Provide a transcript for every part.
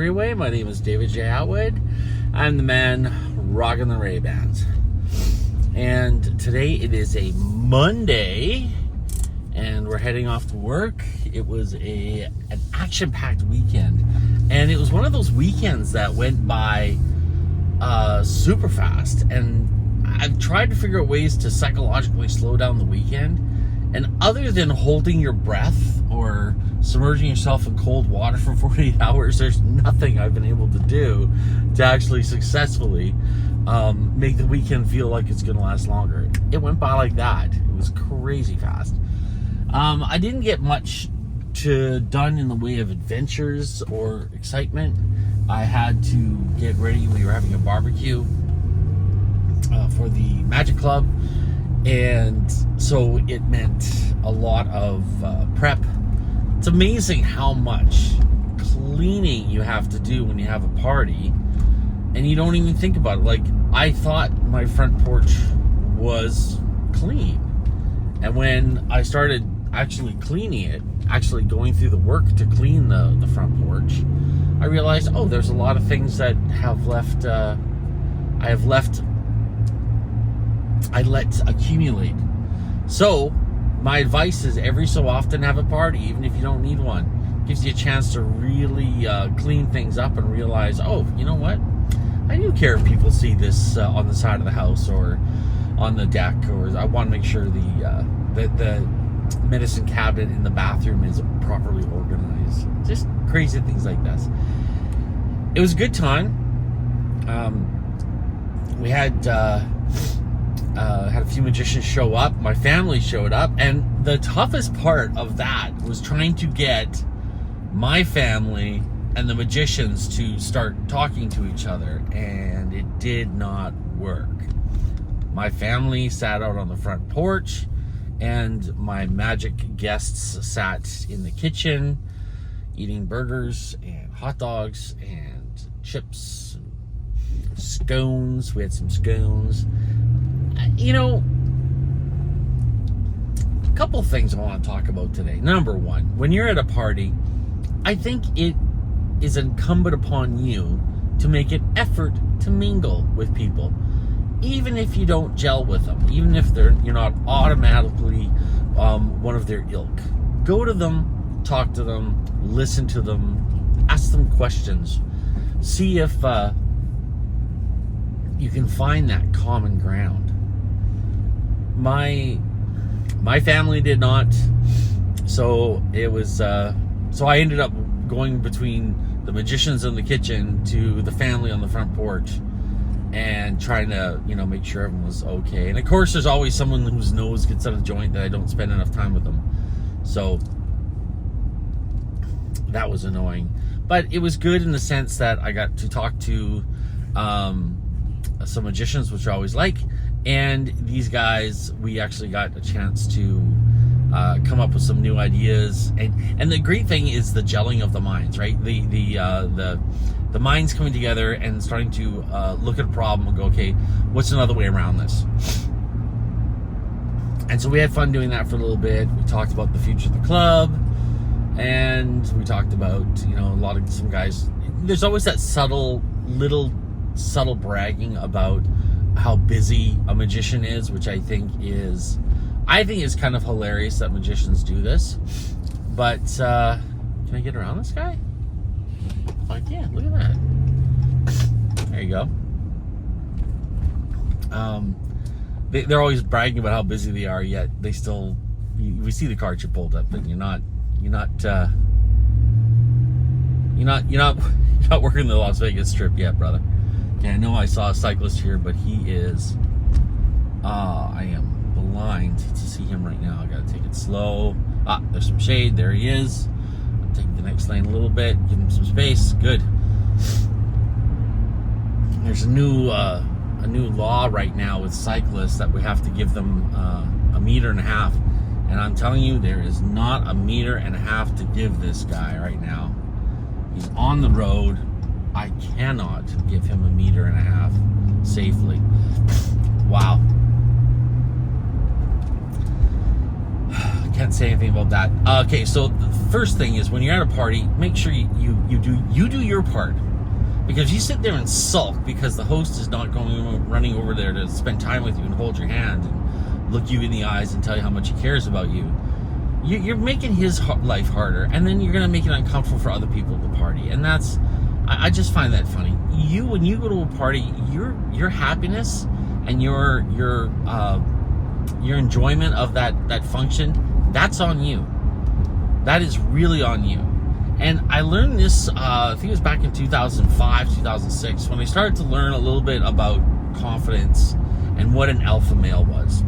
Freeway. My name is David J. Atwood. I'm the man rocking the Ray-Bans. And today it is a Monday, and we're heading off to work. It was an action-packed weekend, and it was one of those weekends that went by super fast. And I've tried to figure out ways to psychologically slow down the weekend, and other than holding your breath or submerging yourself in cold water for 48 hours, there's nothing I've been able to do to actually successfully make the weekend feel like it's going to last longer. It went by like that. It was crazy fast. I didn't get much done in the way of adventures or excitement. I had to get ready. We were having a barbecue for the Magic Club, and so it meant a lot of prep. It's amazing how much cleaning you have to do when you have a party, and you don't even think about it. Like, I thought my front porch was clean, and when I started actually cleaning it, actually going through the work to clean the front porch, I realized, oh, there's a lot of things that I let accumulate. So my advice is, every so often have a party, even if you don't need one. Gives you a chance to really clean things up and realize, oh, you know what? I do care if people see this on the side of the house or on the deck, or I want to make sure the medicine cabinet in the bathroom is properly organized. Just crazy things like this. It was a good time. We had a few magicians show up. My family showed up, and the toughest part of that was trying to get my family and the magicians to start talking to each other, and it did not work. My family sat out on the front porch, and my magic guests sat in the kitchen eating burgers and hot dogs and chips and scones. We had some scones. You know, a couple things I want to talk about today. Number one, when you're at a party, I think it is incumbent upon you to make an effort to mingle with people, even if you don't gel with them, even if you're not automatically one of their ilk. Go to them, talk to them, listen to them, ask them questions, see if you can find that common ground. My family did not, so it was so I ended up going between the magicians in the kitchen to the family on the front porch and trying to, make sure everyone was okay. And of course, there's always someone whose nose gets out of joint that I don't spend enough time with them, so that was annoying. But it was good in the sense that I got to talk to some magicians, which I always like. And these guys, we actually got a chance to come up with some new ideas. And the great thing is the gelling of the minds, right? The minds coming together and starting to look at a problem and go, okay, what's another way around this? And so we had fun doing that for a little bit. We talked about the future of the club, and we talked about, some guys. There's always that subtle bragging about how busy a magician is, which I think is kind of hilarious that magicians do this. But can I get around this guy? I can. Look at that. There you go. They're always bragging about how busy they are, yet they still. We see the card you pulled up, and you're not working the Las Vegas Strip yet, brother. Okay, I know I saw a cyclist here, but he is. I am blind to see him right now. I gotta take it slow. There's some shade. There he is. I'll take the next lane a little bit. Give him some space. Good. There's a new law right now with cyclists that we have to give them 1.5 meters, and I'm telling you, there is not 1.5 meters to give this guy right now. He's on the road. I cannot give him 1.5 meters safely. Wow. say anything about that. Okay, so the first thing is when you're at a party, make sure you do your part. Because you sit there and sulk because the host is not running over there to spend time with you and hold your hand and look you in the eyes and tell you how much he cares about you. You're making his life harder, and then you're going to make it uncomfortable for other people at the party. And that's, I just find that funny. When you go to a party, your happiness and your enjoyment of that function, that's on you. That is really on you. And I learned this, I think it was back in 2005, 2006, when I started to learn a little bit about confidence and what an alpha male was.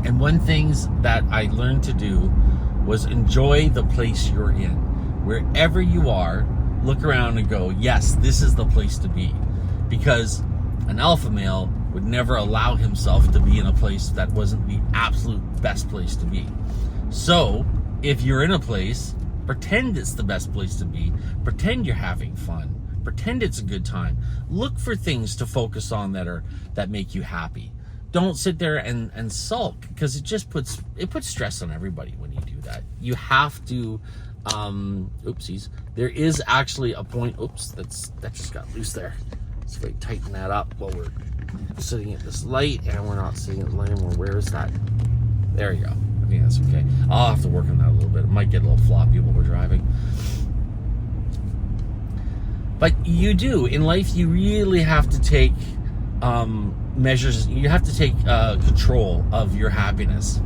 And one things that I learned to do was enjoy the place you're in. Wherever you are, look around and go, yes, this is the place to be. Because an alpha male would never allow himself to be in a place that wasn't the absolute best place to be. So, if you're in a place, pretend it's the best place to be. Pretend you're having fun. Pretend it's a good time. Look for things to focus on that make you happy. Don't sit there and sulk, because it just puts stress on everybody when you do that. You have to oopsies. There is actually a point. Oops, that just got loose there. Let's see if I can tighten that up while we're sitting at this light, and we're not sitting at the light anymore. Where is that? There you go. I think that's okay. I'll have to work on that a little bit. It might get a little floppy while we're driving. But you do. In life, you really have to take measures. You have to take control of your happiness.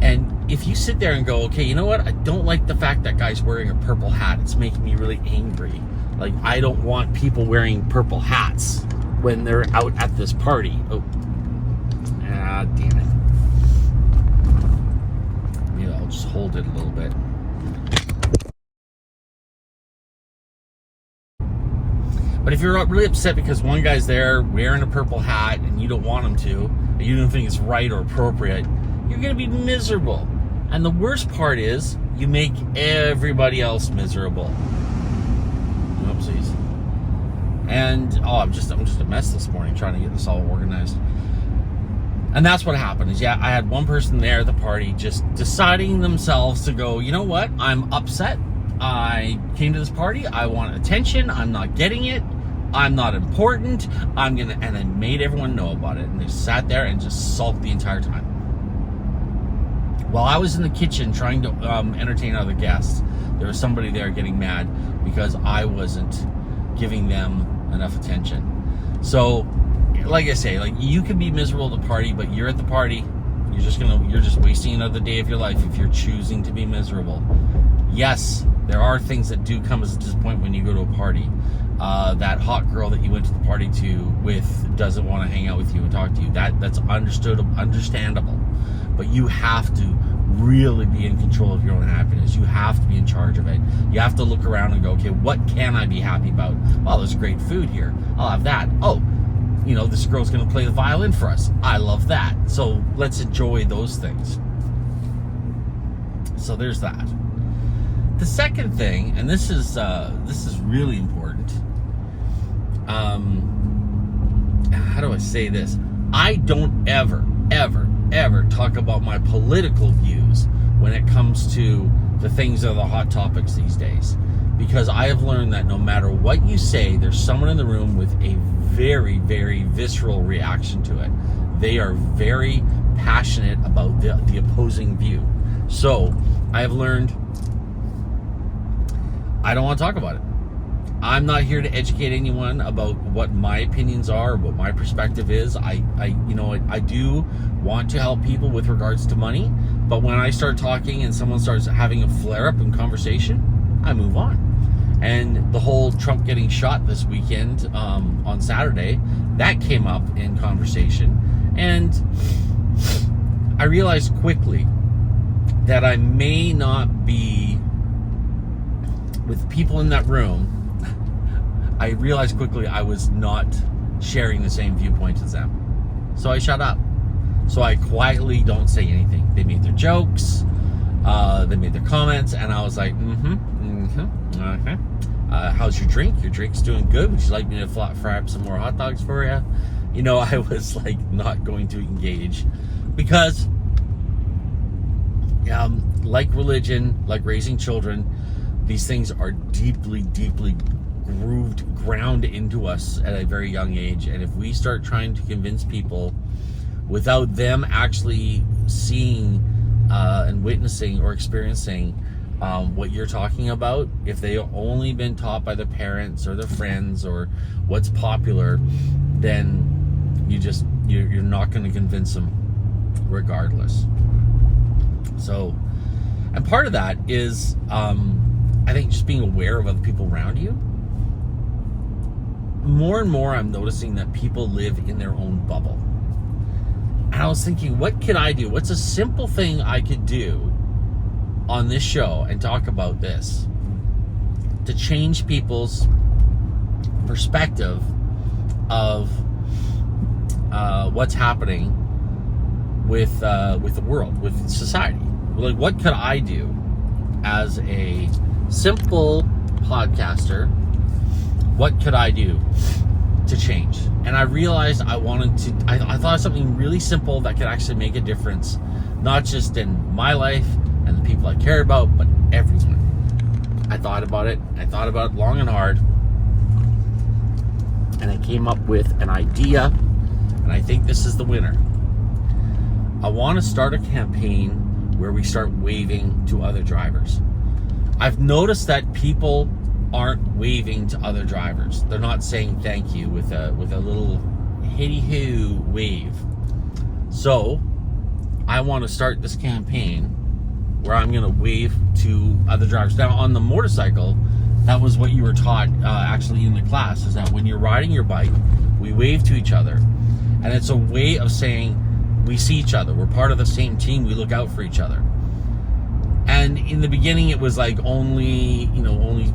And if you sit there and go, okay, you know what? I don't like the fact that guy's wearing a purple hat. It's making me really angry. Like, I don't want people wearing purple hats when they're out at this party. Oh, damn it. Maybe I'll just hold it a little bit. But if you're really upset because one guy's there wearing a purple hat and you don't want him to, and you don't think it's right or appropriate, you're going to be miserable. And the worst part is, you make everybody else miserable. Oopsies. And I'm just a mess this morning trying to get this all organized. And that's what happened is, I had one person there at the party just deciding themselves to go, you know what? I'm upset. I came to this party. I want attention. I'm not getting it. I'm not important. And then made everyone know about it. And they sat there and just sulked the entire time. While I was in the kitchen trying to entertain other guests, there was somebody there getting mad because I wasn't giving them enough attention. So, like I say, like, you can be miserable at the party, but you're at the party. You're just wasting another day of your life if you're choosing to be miserable. Yes, there are things that do come as a disappointment when you go to a party. That hot girl that you went to the party with doesn't want to hang out with you and talk to you. That's understandable. But you have to really be in control of your own happiness. You have to be in charge of it. You have to look around and go, okay, what can I be happy about? Well, there's great food here. I'll have that. Oh, this girl's going to play the violin for us. I love that. So let's enjoy those things. So there's that. The second thing, and this is really important. How do I say this? I don't ever talk about my political views when it comes to the things that are the hot topics these days. Because I have learned that no matter what you say, there's someone in the room with a very, very visceral reaction to it. They are very passionate about the opposing view. So I have learned I don't want to talk about it. I'm not here to educate anyone about what my opinions are, or what my perspective is. I do want to help people with regards to money, but when I start talking and someone starts having a flare-up in conversation, I move on. And the whole Trump getting shot this weekend on Saturday, that came up in conversation, and I realized quickly that I may not be with people in that room. I realized quickly I was not sharing the same viewpoints as them. So I shut up. So I quietly don't say anything. They made their jokes, they made their comments, and I was like, okay. How's your drink? Your drink's doing good. Would you like me to fry up some more hot dogs for you? I was like not going to engage, because like religion, like raising children, these things are deeply, deeply ground into us at a very young age. And if we start trying to convince people without them actually seeing and witnessing or experiencing what you're talking about, if they've only been taught by their parents or their friends or what's popular, then you're not going to convince them regardless. So, and part of that is I think just being aware of other people around you. More and more I'm noticing that people live in their own bubble. And I was thinking, what could I do? What's a simple thing I could do on this show and talk about this to change people's perspective of what's happening with the world, with society? Like, what could I do as a simple podcaster? What could I do to change? And I realized I thought of something really simple that could actually make a difference, not just in my life and the people I care about, but everyone. I thought about it long and hard, and I came up with an idea, and I think this is the winner. I want to start a campaign where we start waving to other drivers. I've noticed that people aren't waving to other drivers. They're not saying thank you with a little hitty-hoo wave. So I want to start this campaign where I'm going to wave to other drivers. Now, on the motorcycle, that was what you were taught actually in the class, is that when you're riding your bike, we wave to each other. And it's a way of saying we see each other. We're part of the same team. We look out for each other. And in the beginning, it was like only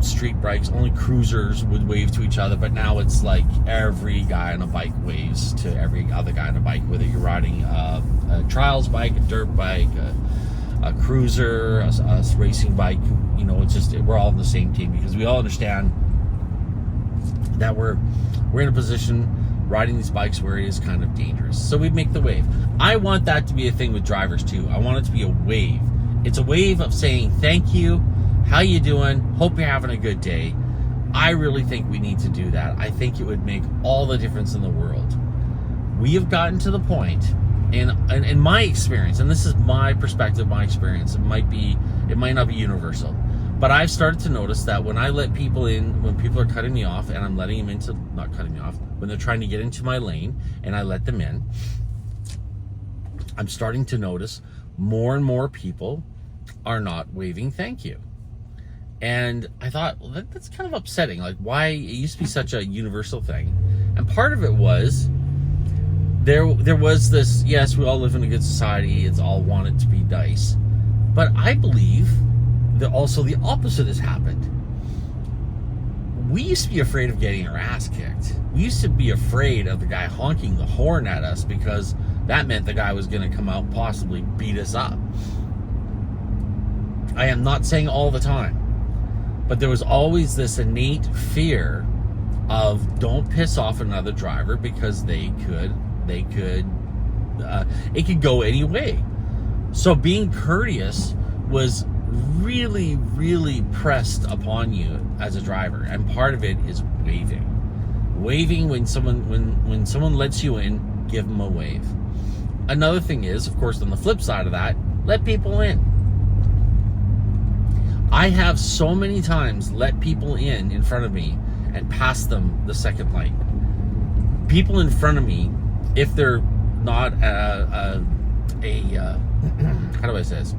street bikes, only cruisers would wave to each other. But now it's like every guy on a bike waves to every other guy on a bike, whether you're riding a trials bike, a dirt bike, a cruiser, a racing bike. It's just, we're all in the same team, because we all understand that we're in a position riding these bikes where it is kind of dangerous. So we make the wave. I want that to be a thing with drivers too. I want it to be a wave. It's a wave of saying thank you, how you doing, hope you're having a good day. I really think we need to do that. I think it would make all the difference in the world. We have gotten to the point, in my experience, and this is my perspective, my experience, it might not be universal, but I've started to notice that when I let people in, when people are cutting me off, and I'm letting them into, not cutting me off, when they're trying to get into my lane and I let them in, I'm starting to notice more and more people are not waving thank you. And I thought, well, that's kind of upsetting. Like, why? It used to be such a universal thing. And part of it was, there was this, yes, we all live in a good society, it's all wanted to be nice. But I believe that also the opposite has happened. We used to be afraid of getting our ass kicked. We used to be afraid of the guy honking the horn at us, because that meant the guy was going to come out and possibly beat us up. I am not saying all the time, but there was always this innate fear of, don't piss off another driver, because it could go any way. So being courteous was really, really pressed upon you as a driver, and part of it is waving. Waving when someone lets you in, give them a wave. Another thing is, of course, on the flip side of that, let people in. I have so many times let people in front of me and pass them the second light. People in front of me, if they're not how do I say this?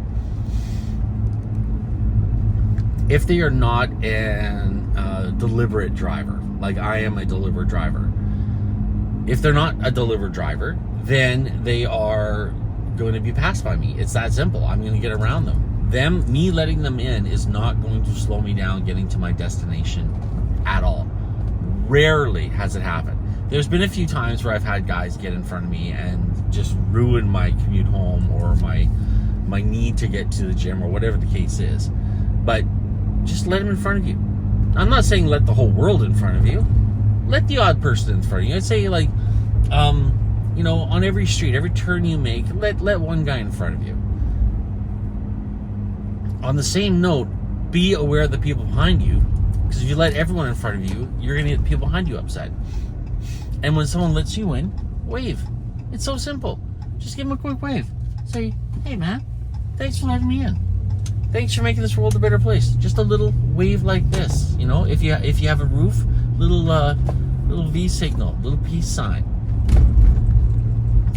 If they are not a deliberate driver, like I am a deliberate driver. If they're not a deliberate driver, then they are going to be passed by me. It's that simple. I'm going to get around them. Me letting them in is not going to slow me down getting to my destination at all. Rarely has it happened. There's been a few times where I've had guys get in front of me and just ruin my commute home, or my need to get to the gym, or whatever the case is. But just let them in front of you. I'm not saying let the whole world in front of you. Let the odd person in front of you. I'd say, like, on every street, every turn you make, let one guy in front of you. on the same note, be aware of the people behind you, because if you let everyone in front of you, you're going to get the people behind you upset. And when someone lets you in, wave. It's so simple. Just give them a quick wave. Say, hey man, thanks for letting me in. Thanks for making this world a better place. Just a little wave like this. You know, if you have a roof, little V signal, little peace sign.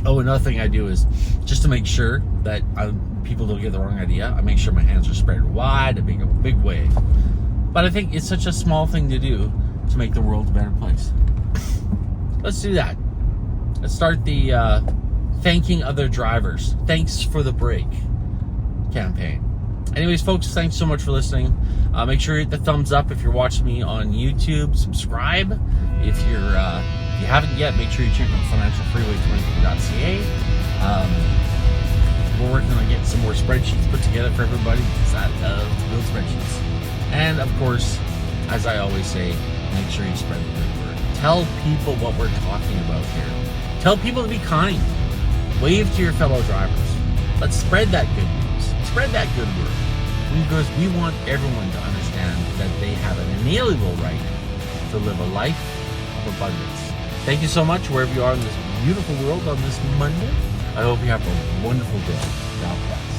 Oh, another thing I do is, just to make sure that people don't get the wrong idea, I make sure my hands are spread wide, I make a big wave. But I think it's such a small thing to do to make the world a better place. Let's do that. Let's start the thanking other drivers. Thanks for the break campaign. Anyways, folks, thanks so much for listening. Make sure you hit the thumbs up if you're watching me on YouTube. Subscribe. If you haven't yet, make sure you check out financialfreeway23.ca. We're working on getting some more spreadsheets put together for everybody, because I love to build spreadsheets. And of course, as I always say, make sure you spread the good word. Tell people what we're talking about here. Tell people to be kind. Wave to your fellow drivers. Let's spread that good news. Spread that good word. Because we want everyone to understand that they have an inalienable right to live a life of abundance. Thank you so much, wherever you are in this beautiful world on this Monday. I hope you have a wonderful day. God bless.